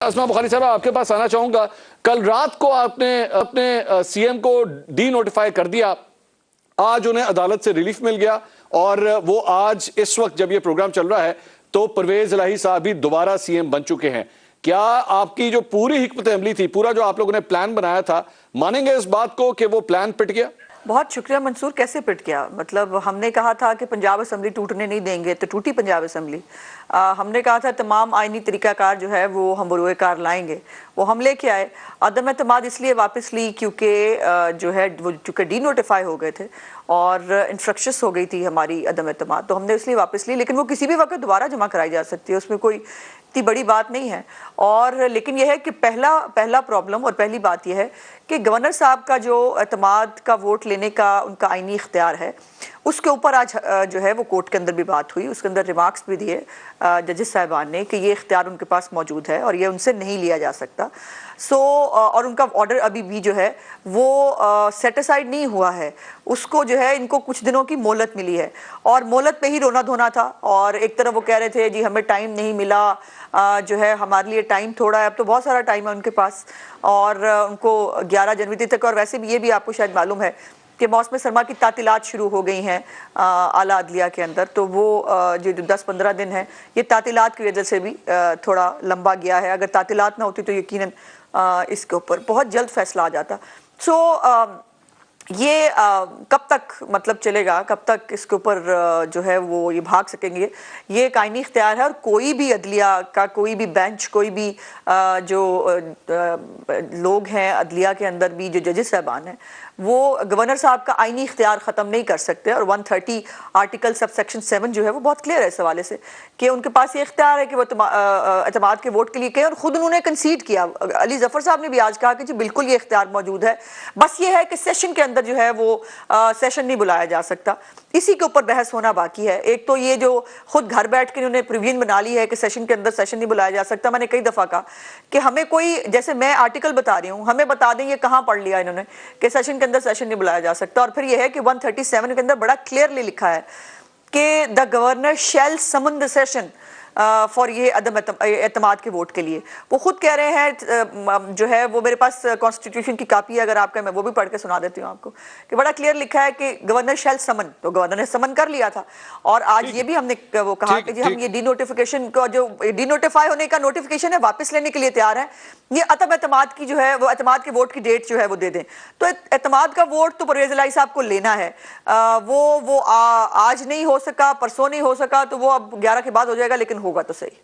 اسما بخاری صاحب آپ کے پاس آنا چاہوں گا. کل رات کو آپ نے اپنے سی ایم کو ڈی نوٹیفائی کر دیا, آج انہیں عدالت سے ریلیف مل گیا اور وہ آج اس وقت جب یہ پروگرام چل رہا ہے تو پرویز الہی صاحب بھی دوبارہ سی ایم بن چکے ہیں. کیا آپ کی جو پوری حکمت عملی تھی, پورا جو آپ لوگوں نے پلان بنایا تھا, مانیں گے اس بات کو کہ وہ پلان پٹ گیا؟ بہت شکریہ منصور. کیسے پٹ گیا؟ مطلب ہم نے کہا تھا کہ پنجاب اسمبلی ٹوٹنے نہیں دیں گے تو ٹوٹی پنجاب اسمبلی. ہم نے کہا تھا تمام آئینی طریقہ کار جو ہے وہ ہم بروئے کار لائیں گے, وہ ہم لے کے آئے. عدم اعتماد اس لیے واپس لی کیونکہ جو ہے وہ چونکہ ڈی نوٹیفائی ہو گئے تھے اور انفرکشس ہو گئی تھی ہماری عدم اعتماد, تو ہم نے اس لیے واپس لی. لیکن وہ کسی بھی وقت دوبارہ جمع کرائی جا سکتی ہے, اس میں کوئی اتنی بڑی بات نہیں ہے. اور لیکن یہ ہے کہ پہلا پرابلم اور پہلی بات یہ ہے کہ گورنر صاحب کا جو اعتماد کا ووٹ لینے کا ان کا آئینی اختیار ہے, اس کے اوپر آج جو ہے وہ کورٹ کے اندر بھی بات ہوئی, اس کے اندر ریمارکس بھی دیے ججز صاحبان نے کہ یہ اختیار ان کے پاس موجود ہے اور یہ ان سے نہیں لیا جا سکتا. اور ان کا آرڈر ابھی بھی جو ہے وہ سیٹ اسائیڈ نہیں ہوا ہے, اس کو جو ہے ان کو کچھ دنوں کی مہلت ملی ہے اور مہلت پہ ہی رونا دھونا تھا. اور ایک طرف وہ کہہ رہے تھے جی ہمیں ٹائم نہیں ملا, جو ہے ہمارے لیے ٹائم تھوڑا ہے. اب تو بہت سارا ٹائم ہے ان کے پاس اور ان کو 11 جنوری تک, اور ویسے بھی یہ بھی آپ کو شاید معلوم ہے کہ موسم سرما کی تعطیلات شروع ہو گئی ہیں اعلیٰ عدلیہ کے اندر, تو وہ جو 10-15 دن ہیں یہ تعطیلات کی وجہ سے بھی تھوڑا لمبا گیا ہے. اگر تعطیلات نہ ہوتی تو یقیناً اس کے اوپر بہت جلد فیصلہ آ جاتا. یہ کب تک مطلب چلے گا, کب تک اس کے اوپر جو ہے وہ یہ بھاگ سکیں گے؟ یہ ایک آئینی اختیار ہے اور کوئی بھی عدلیہ کا کوئی بھی بینچ, کوئی بھی جو لوگ ہیں عدلیہ کے اندر بھی جو ججز صاحبان ہیں, وہ گورنر صاحب کا آئینی اختیار ختم نہیں کر سکتے. اور 130 آرٹیکل سب سیکشن 7 جو ہے وہ بہت کلیئر ہے اس حوالے سے کہ ان کے پاس یہ اختیار ہے کہ وہ اعتماد کے ووٹ کے لیے کہیں, اور خود انہوں نے کنسیڈ کیا. علی ظفر صاحب نے بھی آج کہا کہ جی بالکل یہ اختیار موجود ہے, بس یہ ہے کہ سیشن کے اندر جو ہے وہ سیشن نہیں بلایا جا سکتا. اسی کے اوپر بحث ہونا باقی ہے. ایک تو یہ جو خود گھر بیٹھ کے انہوں نے پریوین بنا لی ہے کہ سیشن کے اندر سیشن نہیں بلایا جا سکتا. میں نے کئی دفعہ کہا کہ ہمیں کوئی, جیسے میں آرٹیکل بتا رہی ہوں, ہمیں بتا دیں یہ کہاں پڑھ لیا انہوں نے کہ سیشن کے اندر سیشن نہیں بلایا جا سکتا. اور پھر یہ ہے کہ 137 کے اندر بڑا کلیئرلی لکھا ہے کہ دا گورنر شیل سمن دا سیشن فار یہ عدم اعتماد کے ووٹ کے لیے. وہ خود کہہ رہے ہیں, جو ہے وہ میرے پاس کانسٹیٹیوشن کی کاپی ہے, اگر آپ کا میں وہ بھی پڑھ کے سنا دیتی ہوں آپ کو, کہ بڑا کلیئر لکھا ہے کہ گورنر شیل سمن, تو گورنر نے سمن کر لیا تھا. اور آج یہ بھی ہم نے وہ کہا کہ جی ہم یہ ڈی نوٹیفیکیشن کا جو ڈی نوٹیفائی ہونے کا نوٹیفیکیشن ہے واپس لینے کے لیے تیار ہیں. یہ عدم اعتماد کی جو ہے وہ اعتماد کے ووٹ کی ڈیٹ جو ہے وہ دے دیں. تو اعتماد کا ووٹ تو پرویز الہی صاحب کو لینا ہے, وہ آج نہیں ہو سکا, پرسوں نہیں ہو سکا, تو وہ اب 11 کے بعد ہو جائے گا, لیکن ہوگا تو صحیح.